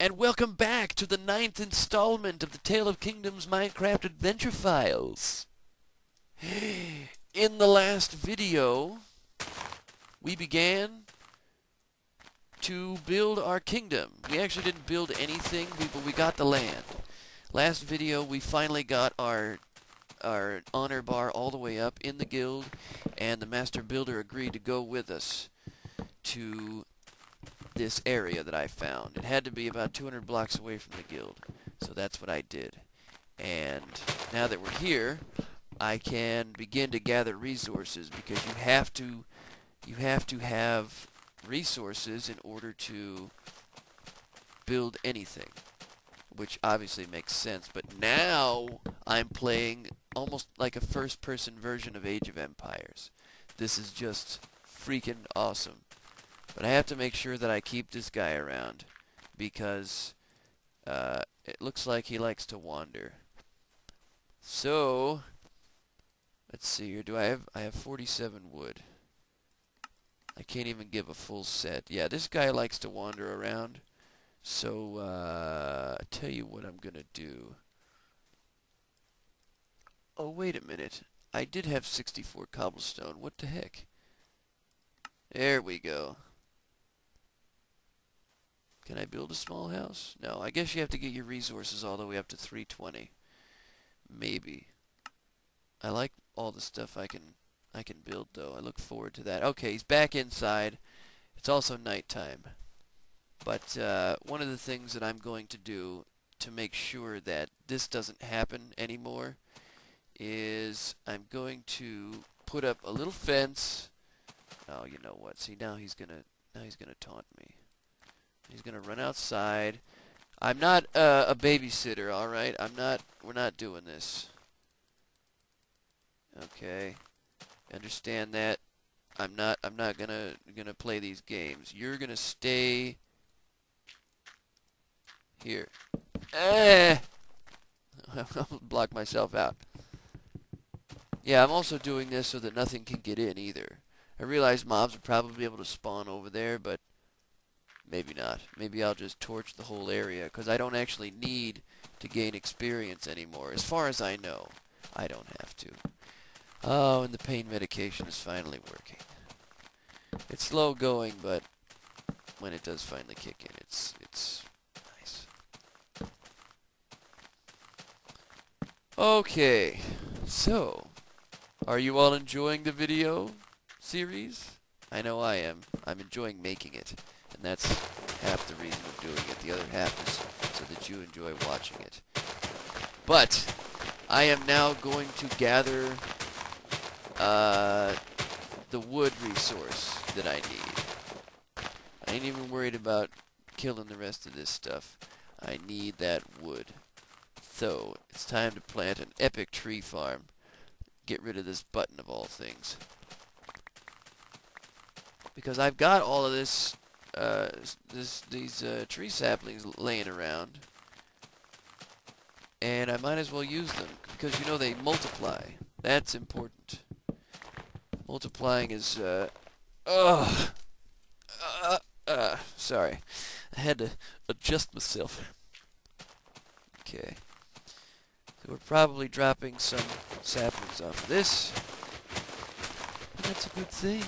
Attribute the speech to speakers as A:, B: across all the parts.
A: and welcome back to the 9th installment of the Tale of Kingdoms Minecraft Adventure Files. In the last video, we began to build our kingdom. We actually didn't build anything, but we got the land. Last video, we finally got our honor bar all the way up in the guild, and the master builder agreed to go with us to this area that I found. It had to be about 200 blocks away from the guild, so that's what I did. And now that we're here, I can begin to gather resources, because you have to have resources in order to build anything, which obviously makes sense. But now I'm playing almost like a first-person version of Age of Empires. This is just freaking awesome. But I have to make sure that I keep this guy around, because it looks like he likes to wander. So let's see here. I have 47 wood. I can't even give a full set. Yeah, this guy likes to wander around. So I tell you what I'm gonna do. Oh, wait a minute. I did have 64 cobblestone. What the heck? There we go. Can I build a small house? No, I guess you have to get your resources all the way up to 320. Maybe. I like all the stuff I can build, though. I look forward to that. Okay, he's back inside. It's also nighttime. But one of the things that I'm going to do to make sure that this doesn't happen anymore is I'm going to put up a little fence. Oh, you know what? See, now he's gonna taunt me. He's gonna run outside. I'm not a babysitter, all right? We're not doing this. Okay, understand that. I'm not gonna play these games. You're gonna stay here. I'll block myself out. Yeah, I'm also doing this so that nothing can get in either. I realize mobs will probably be able to spawn over there, but maybe not. Maybe I'll just torch the whole area, because I don't actually need to gain experience anymore. As far as I know, I don't have to. Oh, and the pain medication is finally working. It's slow going, but when it does finally kick in, it's nice. Okay, so are you all enjoying the video series? I know I am. I'm enjoying making it, and that's half the reason of doing it. The other half is so that you enjoy watching it. But I am now going to gather the wood resource that I need. I ain't even worried about killing the rest of this stuff. I need that wood. So it's time to plant an epic tree farm. Get rid of this button of all things, because I've got all of this these tree saplings laying around, and I might as well use them, because you know they multiply. That's important. Multiplying is sorry, I had to adjust myself. Okay, so we're probably dropping some saplings off of this, and that's a good thing.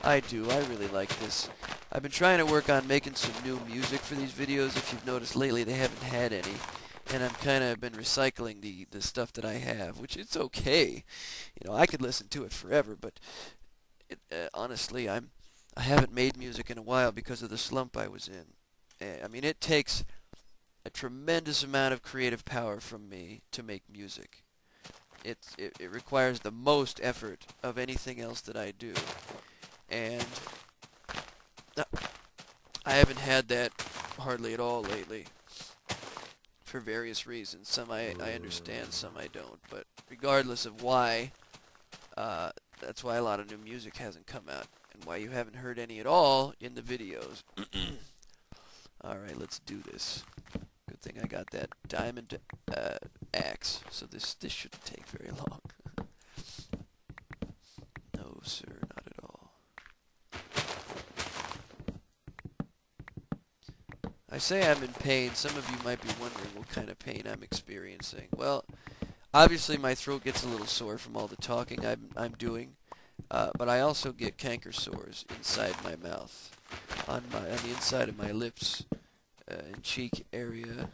A: I really like this. I've been trying to work on making some new music for these videos. If you've noticed lately, they haven't had any, and I'm kind of been recycling the stuff that I have, which it's okay. You know, I could listen to it forever, but honestly, I haven't made music in a while because of the slump I was in. I mean, it takes a tremendous amount of creative power from me to make music. It requires the most effort of anything else that I do, and I haven't had that hardly at all lately, for various reasons. Some I understand, some I don't, but regardless of why, that's why a lot of new music hasn't come out, and why you haven't heard any at all in the videos. Alright, let's do this. Good thing I got that diamond axe, so this shouldn't take very long. No, sir, not at all. I say I'm in pain. Some of you might be wondering what kind of pain I'm experiencing. Well, obviously my throat gets a little sore from all the talking I'm doing, but I also get canker sores inside my mouth, on the inside of my lips, and cheek area,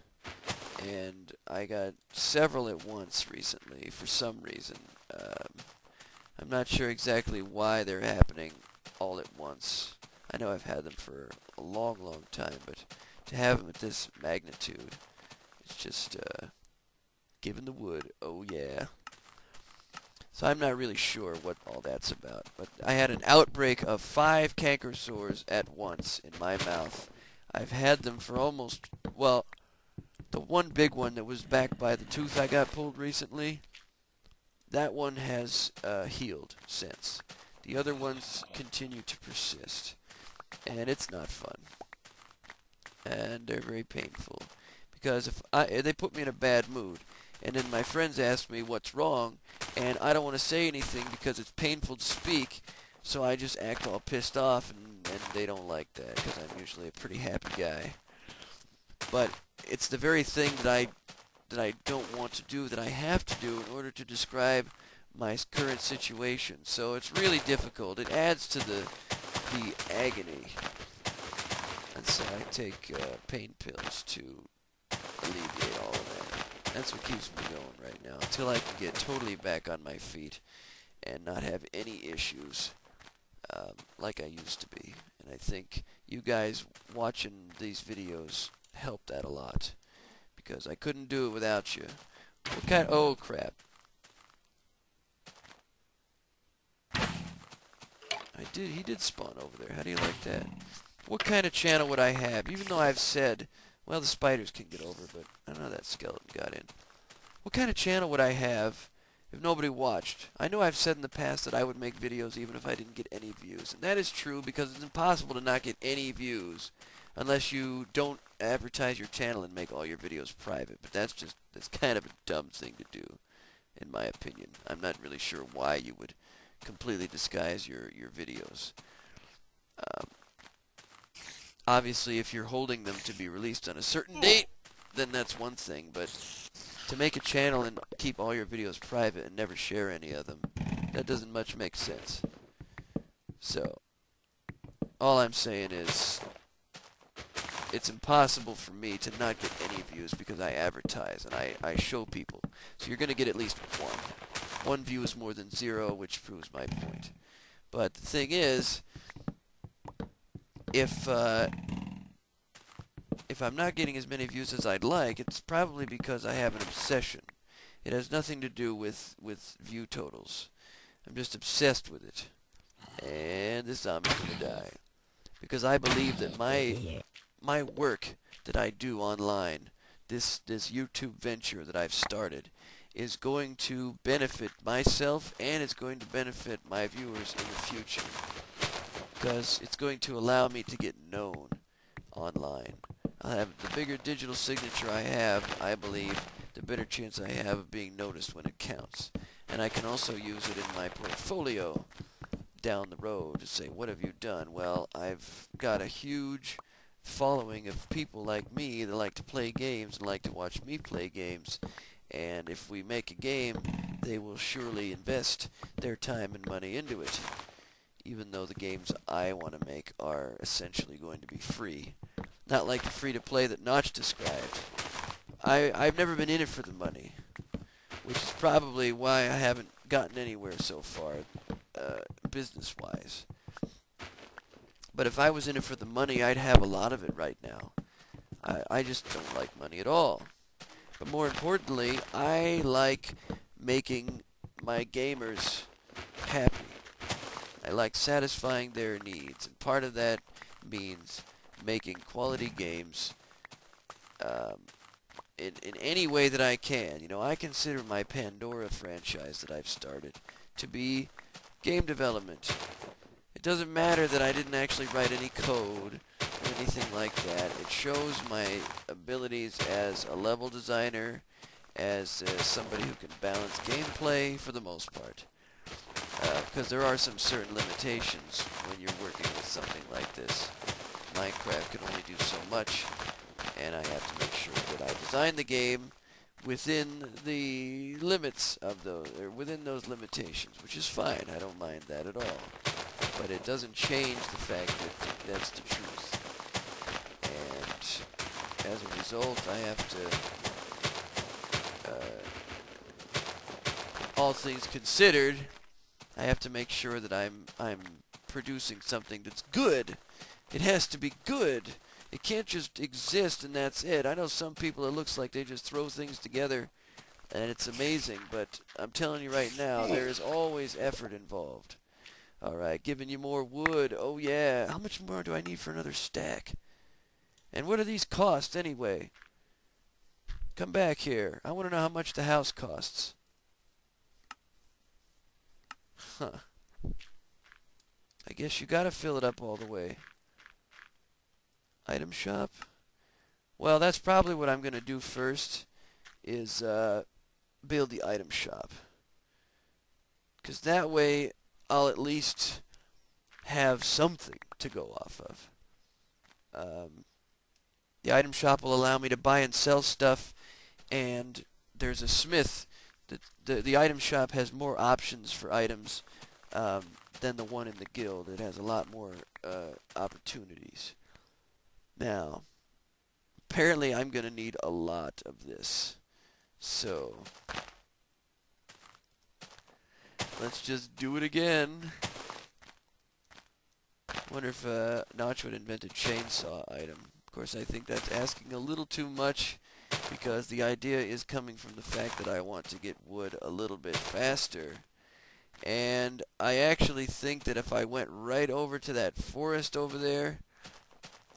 A: and I got several at once recently for some reason. I'm not sure exactly why they're happening all at once. I know I've had them for a long, long time, but to have them at this magnitude, it's just giving the wood. Oh yeah. So I'm not really sure what all that's about, but I had an outbreak of 5 canker sores at once in my mouth. I've had them for almost, well, the one big one that was back by the tooth I got pulled recently, that one has healed since. The other ones continue to persist, and it's not fun. And they're very painful, because they put me in a bad mood, and then my friends ask me what's wrong, and I don't want to say anything because it's painful to speak, so I just act all pissed off, and they don't like that, because I'm usually a pretty happy guy. But it's the very thing that I don't want to do, that I have to do in order to describe my current situation. So it's really difficult. It adds to the agony. And so I take pain pills to alleviate all of that. That's what keeps me going right now, until I can get totally back on my feet and not have any issues like I used to be. And I think you guys watching these videos help that a lot, because I couldn't do it without you. What kind? Oh crap! He did spawn over there. How do you like that? What kind of channel would I have? Even though I've said, well, the spiders can get over, but I don't know how that skeleton got in. What kind of channel would I have if nobody watched? I know I've said in the past that I would make videos even if I didn't get any views, and that is true, because it's impossible to not get any views unless you don't advertise your channel and make all your videos private. But that's kind of a dumb thing to do, in my opinion. I'm not really sure why you would completely disguise your videos. Obviously, if you're holding them to be released on a certain date, then that's one thing, but to make a channel and keep all your videos private and never share any of them, that doesn't much make sense. So, all I'm saying is, it's impossible for me to not get any views because I advertise and I show people. So you're going to get at least one. One view is more than 0, which proves my point. But the thing is, if I'm not getting as many views as I'd like, it's probably because I have an obsession. It has nothing to do with view totals. I'm just obsessed with it. And this zombie's gonna die. Because I believe that my work that I do online, this YouTube venture that I've started, is going to benefit myself, and it's going to benefit my viewers in the future. Because it's going to allow me to get known online. I'll have the bigger digital signature I have, I believe, the better chance I have of being noticed when it counts. And I can also use it in my portfolio down the road to say, what have you done? Well, I've got a huge following of people like me that like to play games and like to watch me play games. And if we make a game, they will surely invest their time and money into it, even though the games I want to make are essentially going to be free. Not like the free-to-play that Notch described. I've never been in it for the money, which is probably why I haven't gotten anywhere so far, business-wise. But if I was in it for the money, I'd have a lot of it right now. I just don't like money at all. But more importantly, I like making my gamers happy. I like satisfying their needs, and part of that means making quality games in any way that I can. You know, I consider my Pandora franchise that I've started to be game development. It doesn't matter that I didn't actually write any code or anything like that. It shows my abilities as a level designer, as somebody who can balance gameplay for the most part. Because there are some certain limitations when you're working with something like this. Minecraft can only do so much and I have to make sure that I design the game within the limits of those, or within those limitations, which is fine. I don't mind that at all. But it doesn't change the fact that that's the truth. And as a result, I have to, all things considered, I have to make sure that I'm producing something that's good. It has to be good. It can't just exist and that's it. I know some people, it looks like they just throw things together and it's amazing, but I'm telling you right now, there is always effort involved. Alright, giving you more wood. Oh yeah, how much more do I need for another stack? And what do these cost anyway? Come back here. I want to know how much the house costs. Huh. I guess you gotta fill it up all the way. Item shop? Well, that's probably what I'm going to do first, is build the item shop. Because that way, I'll at least have something to go off of. The item shop will allow me to buy and sell stuff, and there's a smith. The item shop has more options for items than the one in the guild. It has a lot more opportunities. Now, apparently I'm going to need a lot of this. So, let's just do it again. Wonder if Notch would invent a chainsaw item. Of course, I think that's asking a little too much, because the idea is coming from the fact that I want to get wood a little bit faster. And I actually think that if I went right over to that forest over there,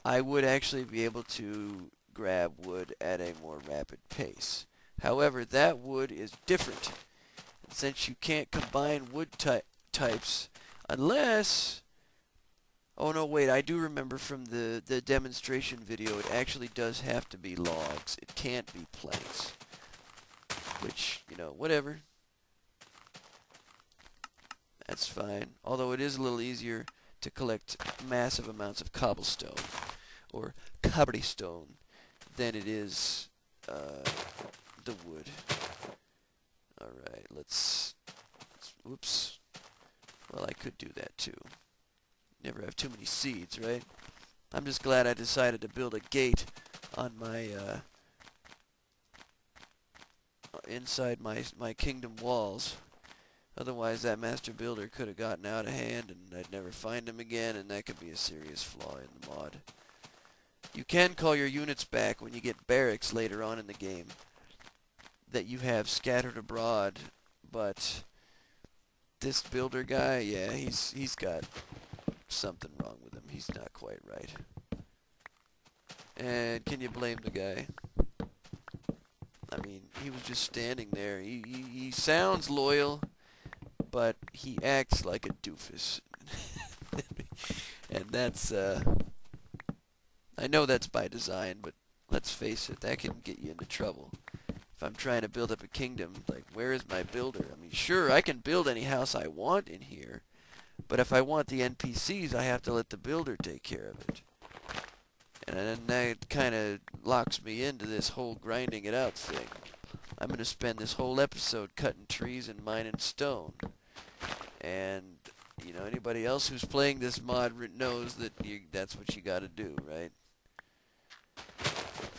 A: I would actually be able to grab wood at a more rapid pace. However, that wood is different. And since you can't combine wood types unless... Oh no, wait, I do remember from the demonstration video, it actually does have to be logs. It can't be planks. Which, you know, whatever. That's fine. Although it is a little easier to collect massive amounts of cobblestone, or cobblestone, than it is the wood. Alright, let's... Whoops. Well, I could do that too. Never have too many seeds, right? I'm just glad I decided to build a gate on my, inside my kingdom walls. Otherwise, that master builder could have gotten out of hand, and I'd never find him again, and that could be a serious flaw in the mod. You can call your units back when you get barracks later on in the game that you have scattered abroad, but this builder guy, yeah, he's got something wrong with him. He's not quite right. And can you blame the guy? I mean, he was just standing there. He sounds loyal, but he acts like a doofus. And that's, I know that's by design, but let's face it, that can get you into trouble. If I'm trying to build up a kingdom, like, where is my builder? I mean, sure, I can build any house I want in here, but if I want the NPCs, I have to let the builder take care of it. And then that kind of locks me into this whole grinding it out thing. I'm going to spend this whole episode cutting trees and mining stone. And, you know, anybody else who's playing this mod knows that that's what you got to do, right?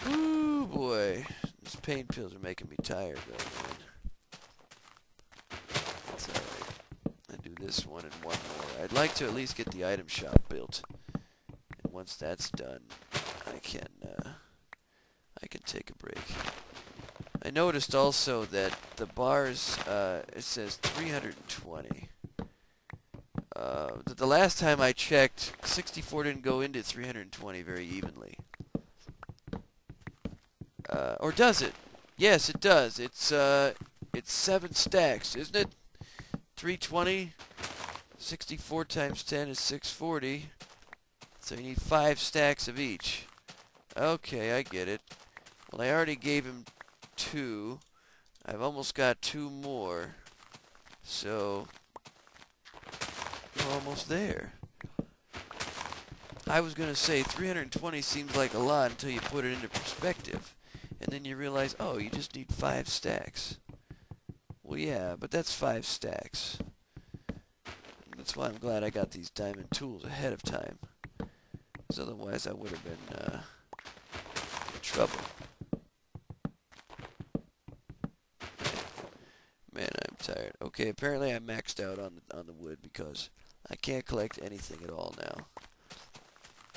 A: Ooh, boy. These pain pills are making me tired, though, man. That's alright. I do this one and one more. I'd like to at least get the item shop built. And once that's done, I can take a break. I noticed also that the bars, it says 320. The last time I checked, 64 didn't go into 320 very evenly. Or does it? Yes, it does. It's 7 stacks, isn't it? 320, 64 times 10 is 640. So you need 5 stacks of each. Okay, I get it. Well, I already gave him 2. I've almost got 2 more. So, we're almost there. I was going to say 320 seems like a lot until you put it into perspective. And then you realize, oh, you just need 5 stacks. Well, yeah, but that's 5 stacks. That's why I'm glad I got these diamond tools ahead of time. Because otherwise I would have been in trouble. Man, I'm tired. Okay, apparently I maxed out on the wood because I can't collect anything at all now.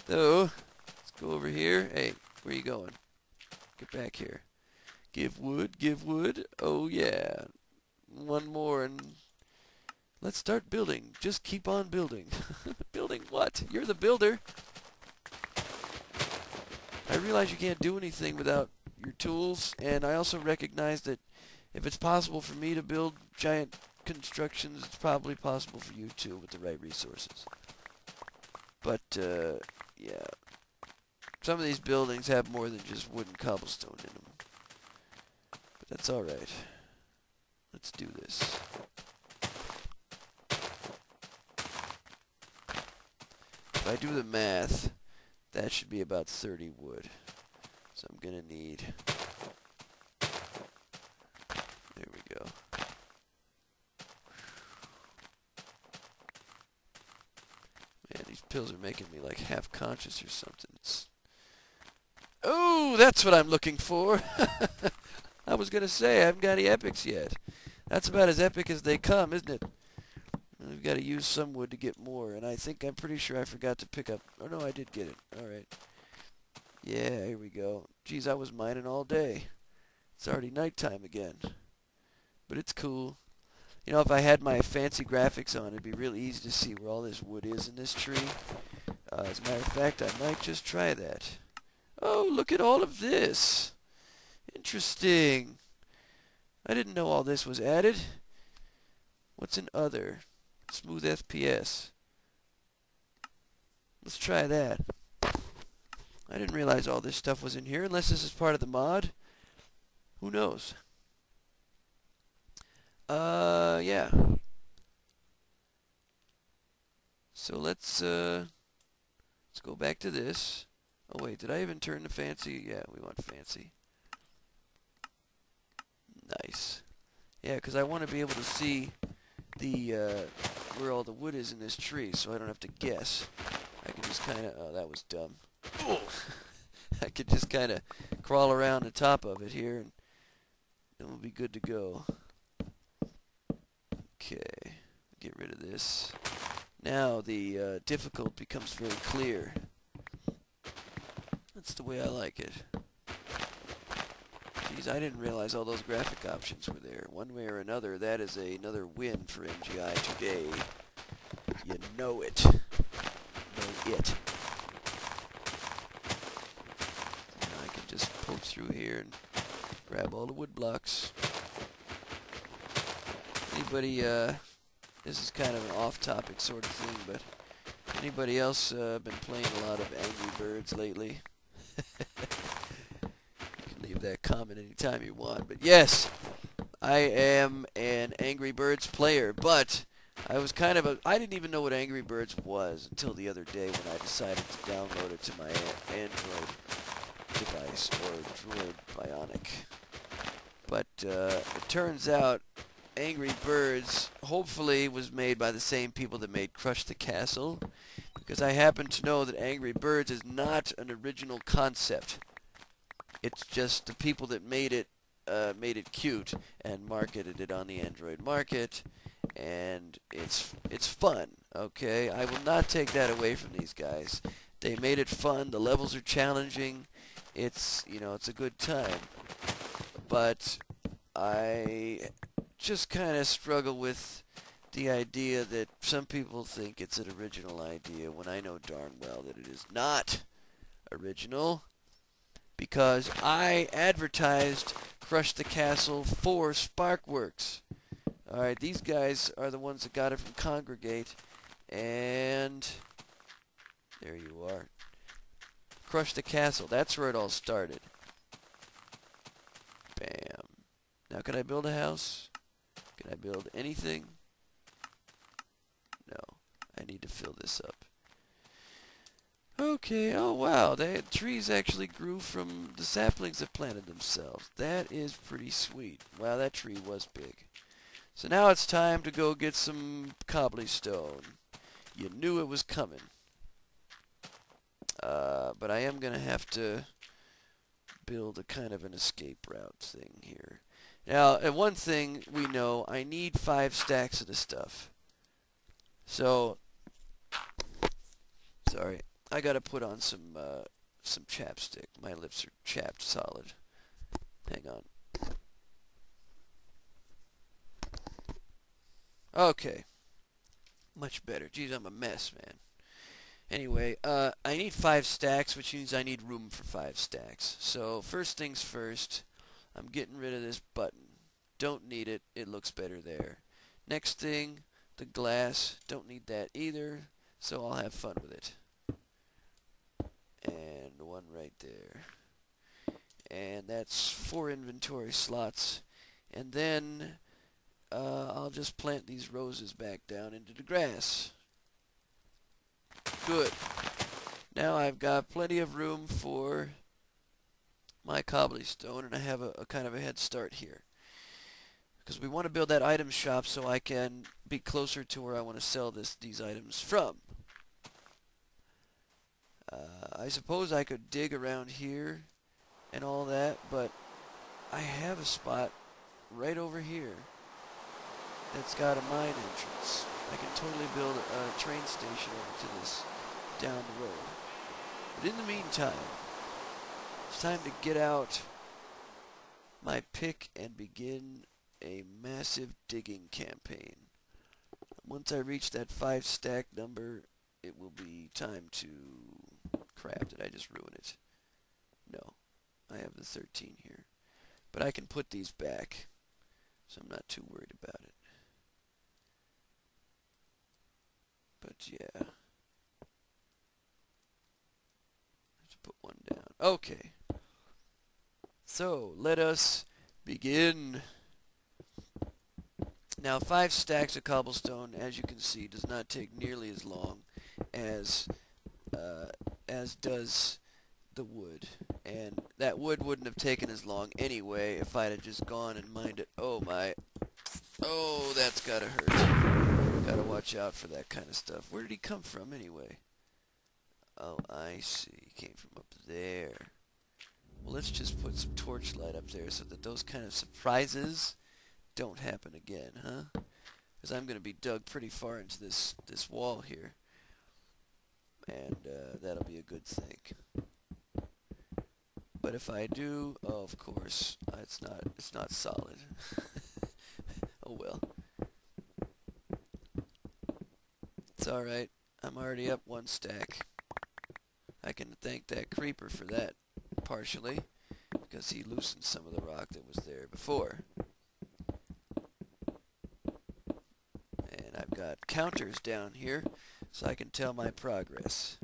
A: So, let's go over here. Hey, where you going? Get back here. Give wood, give wood. Oh yeah. One more and let's start building. Just keep on building. Building what? You're the builder. I realize you can't do anything without your tools, and I also recognize that if it's possible for me to build giant constructions, it's probably possible for you too with the right resources. But, yeah. Some of these buildings have more than just wood and cobblestone in them. But that's alright. Let's do this. If I do the math, that should be about 30 wood. So I'm gonna need... There we go. Man, these pills are making me like half conscious or something. Oh, that's what I'm looking for. I was gonna say I haven't got any epics yet. That's about as epic as they come, isn't it? We've got to use some wood to get more, and I'm pretty sure I forgot to pick up. Oh no, I did get it. All right. Yeah, here we go. Geez, I was mining all day. It's already nighttime again, but it's cool. You know, if I had my fancy graphics on, it'd be really easy to see where all this wood is in this tree. As a matter of fact, I might just try that. Oh, look at all of this. Interesting. I didn't know all this was added. What's in other? Smooth FPS. Let's try that. I didn't realize all this stuff was in here, unless this is part of the mod. Who knows? Yeah. So let's go back to this. Oh wait, did I even turn to fancy? Yeah, we want fancy. Nice. Yeah, because I want to be able to see the where all the wood is in this tree, so I don't have to guess. I can just kind of... Oh, that was dumb. I could just kind of crawl around the top of it here, and then we'll be good to go. Okay, get rid of this. Now the difficult becomes very clear. That's the way I like it. Geez, I didn't realize all those graphic options were there. One way or another, that is another win for MGI today. You know it. Know it. Now I can just poke through here and grab all the wood blocks. Anybody, this is kind of an off-topic sort of thing, but anybody else been playing a lot of Angry Birds lately? Leave that comment anytime you want. But yes, I am an Angry Birds player, but I was kind of I didn't even know what Angry Birds was until the other day when I decided to download it to my Android device, or Droid Bionic. But it turns out Angry Birds hopefully was made by the same people that made Crush the Castle, because I happen to know that Angry Birds is not an original concept. It's just the people that made it cute and marketed it on the Android market, and it's fun. Okay, I will not take that away from these guys. They made it fun. The levels are challenging. It's it's a good time. But I just kind of struggle with the idea that some people think it's an original idea when I know darn well that it is not original. Because I advertised Crush the Castle for Sparkworks. Alright, these guys are the ones that got it from Congregate. And there you are. Crush the Castle. That's where it all started. Bam. Now can I build a house? Can I build anything? No. I need to fill this up. Okay, oh wow, the trees actually grew from the saplings that planted themselves. That is pretty sweet. Wow, that tree was big. So now it's time to go get some cobblestone. You knew it was coming. But I am going to have to build a kind of an escape route thing here. Now, one thing we know, I need 5 stacks of the stuff. So, sorry, I got to put on some chapstick. My lips are chapped solid. Hang on. Okay. Much better. Geez, I'm a mess, man. Anyway, I need 5 stacks, which means I need room for 5 stacks. So, first things first, I'm getting rid of this button. Don't need it. It looks better there. Next thing, the glass. Don't need that either, so I'll have fun with it. And one right there. And that's 4 inventory slots. And then I'll just plant these roses back down into the grass. Good. Now I've got plenty of room for my cobblestone, and I have a kind of a head start here. Because we want to build that item shop so I can be closer to where I want to sell these items from. I suppose I could dig around here and all that, but I have a spot right over here that's got a mine entrance. I can totally build a train station over to this down the road. But in the meantime, it's time to get out my pick and begin a massive digging campaign. Once I reach that 5 stack number, it will be time to... Crap, did I just ruin it? No, I have the 13 here. But I can put these back, so I'm not too worried about it. But yeah. Let's put one down. Okay. So, let us begin. Now, 5 stacks of cobblestone, as you can see, does not take nearly as long as does the wood. And that wood wouldn't have taken as long anyway if I'd have just gone and mined it. Oh my. Oh, that's gotta hurt. Gotta watch out for that kind of stuff. Where did he come from anyway? Oh, I see. He came from up there. Well, let's just put some torchlight up there so that those kind of surprises don't happen again, huh? Because I'm going to be dug pretty far into this wall here. And that'll be a good thing. But if I do, oh, of course, it's not solid. Oh well. It's alright. I'm already up 1 stack. I can thank that creeper for that, partially, because he loosened some of the rock that was there before. And I've got counters down here, so I can tell my progress.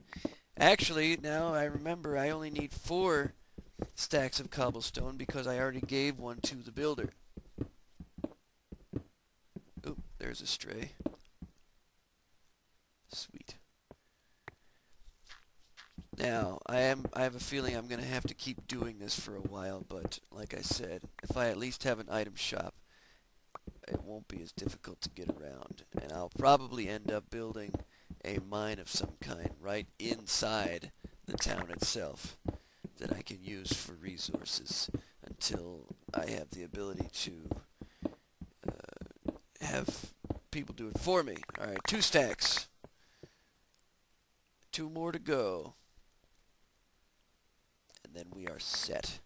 A: Actually, now I remember I only need 4 stacks of cobblestone because I already gave one to the builder. Oop, there's a stray. Sweet. Now, I have a feeling I'm going to have to keep doing this for a while, but like I said, if I at least have an item shop, it won't be as difficult to get around. And I'll probably end up building a mine of some kind right inside the town itself that I can use for resources until I have the ability to have people do it for me. Alright, 2 stacks. 2 more to go. And then we are set.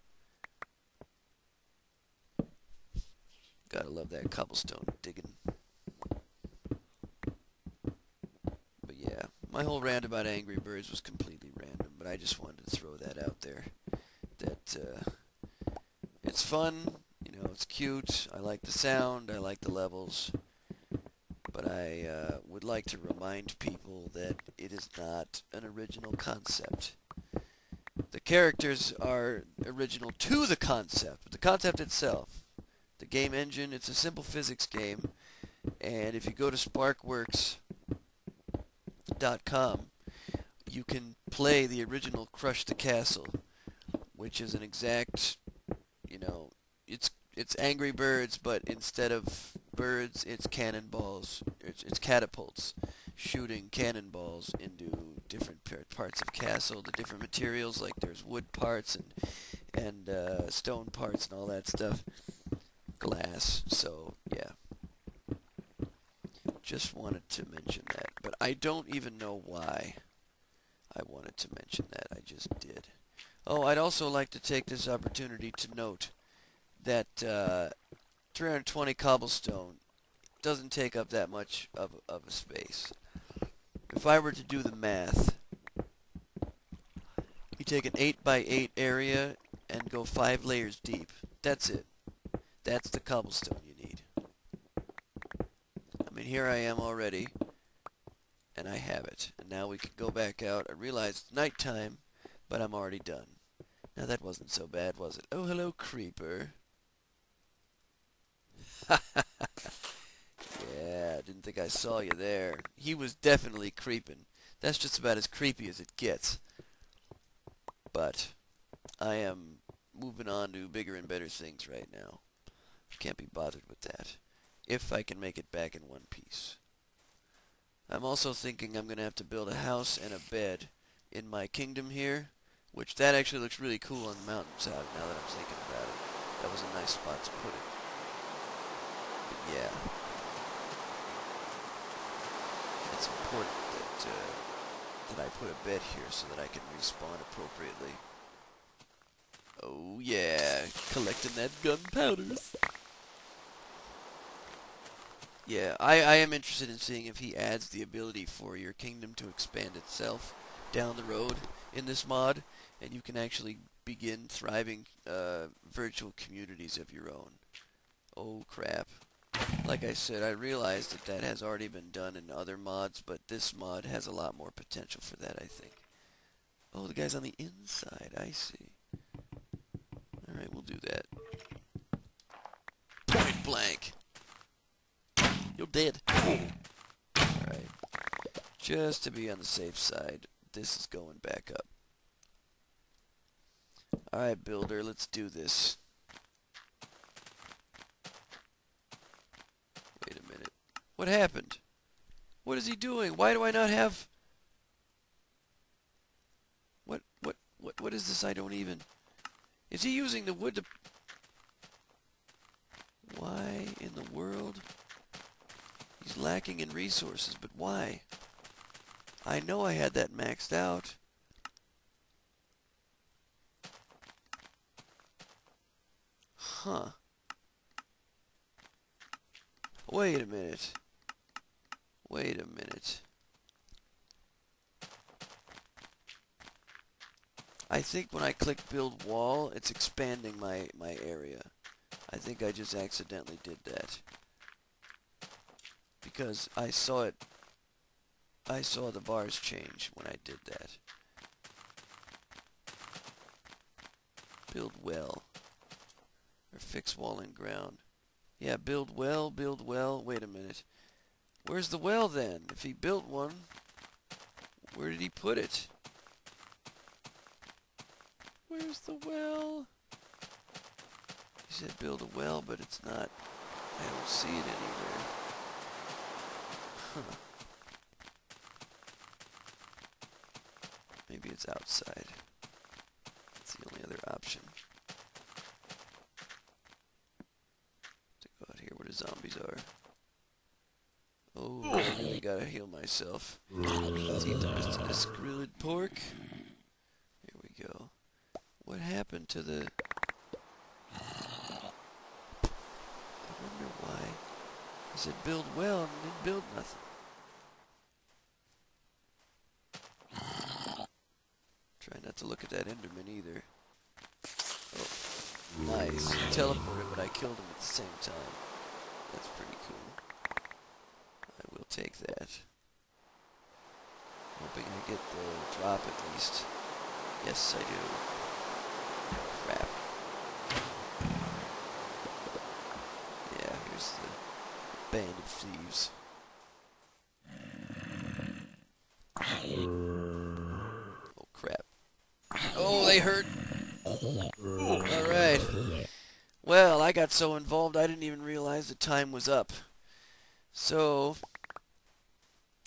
A: Gotta love that cobblestone digging. But yeah, my whole rant about Angry Birds was completely random, but I just wanted to throw that out there. That it's fun, you know, it's cute, I like the sound, I like the levels, but I would like to remind people that it is not an original concept. The characters are original to the concept, but the concept itself, the game engine, it's a simple physics game, and if you go to sparkworks.com, you can play the original Crush the Castle, which is an exact, you know, it's Angry Birds, but instead of birds, it's cannonballs. It's catapults shooting cannonballs into different parts of castle, the different materials, like there's wood parts and stone parts and all that stuff, glass. So yeah, just wanted to mention that, but I don't even know why I wanted to mention that. I just did. Oh, I'd also like to take this opportunity to note that 320 cobblestone doesn't take up that much of a space. If I were to do the math, you take an 8 by 8 area and go 5 layers deep. That's it. That's the cobblestone you need. I mean, here I am already, and I have it. And now we can go back out. I realize it's nighttime, but I'm already done. Now that wasn't so bad, was it? Oh, hello, creeper. Yeah, didn't think I saw you there. He was definitely creeping. That's just about as creepy as it gets. But I am moving on to bigger and better things right now. Can't be bothered with that. If I can make it back in one piece. I'm also thinking I'm going to have to build a house and a bed in my kingdom here, which that actually looks really cool on the mountainside now that I'm thinking about it. That was a nice spot to put it. But yeah. It's important that I put a bed here so that I can respawn appropriately. Oh yeah, collecting that gunpowder. Yeah, I am interested in seeing if he adds the ability for your kingdom to expand itself down the road in this mod, and you can actually begin thriving virtual communities of your own. Oh crap. Like I said, I realized that has already been done in other mods, but this mod has a lot more potential for that, I think. Oh, the guy's on the inside, I see. Alright, we'll do that. Point blank! You're dead. Alright. Just to be on the safe side, this is going back up. Alright, builder, let's do this. Wait a minute. What happened? What is he doing? Why do I not have... What is this? I don't even... Is he using the wood to... Why in the world? He's lacking in resources, but why? I know I had that maxed out. Huh. Wait a minute. Wait a minute. I think when I click build wall, it's expanding my area. I think I just accidentally did that. Because I saw the bars change when I did that. Build well. Or fix wall and ground. Yeah, build well, build well. Wait a minute. Where's the well then? If he built one, where did he put it? Where's the well? He said build a well, but it's not. I don't see it anywhere. Huh. Maybe it's outside. That's the only other option. To go out here where the zombies are. Oh, I really gotta heal myself. Let's eat this grilled pork. Here we go. What happened to the... I wonder why. He said build well and didn't build nothing. Try not to look at that Enderman either. Oh, nice. He teleported, but I killed him at the same time. That's pretty cool. I will take that. Hoping I get the drop at least. Yes, I do. Crap. Yeah, here's the band of thieves. they hurt. Alright. Well, I got so involved I didn't even realize the time was up. So,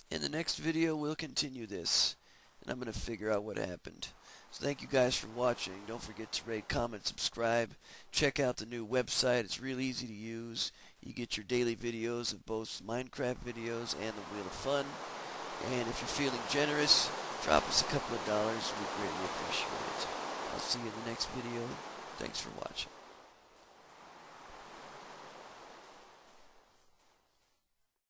A: in the next video we'll continue this. And I'm going to figure out what happened. So thank you guys for watching. Don't forget to rate, comment, subscribe. Check out the new website. It's real easy to use. You get your daily videos of both Minecraft videos and the Wheel of Fun. And if you're feeling generous, drop us a couple of dollars. We greatly appreciate it. I'll see you in the next video. Thanks for watching.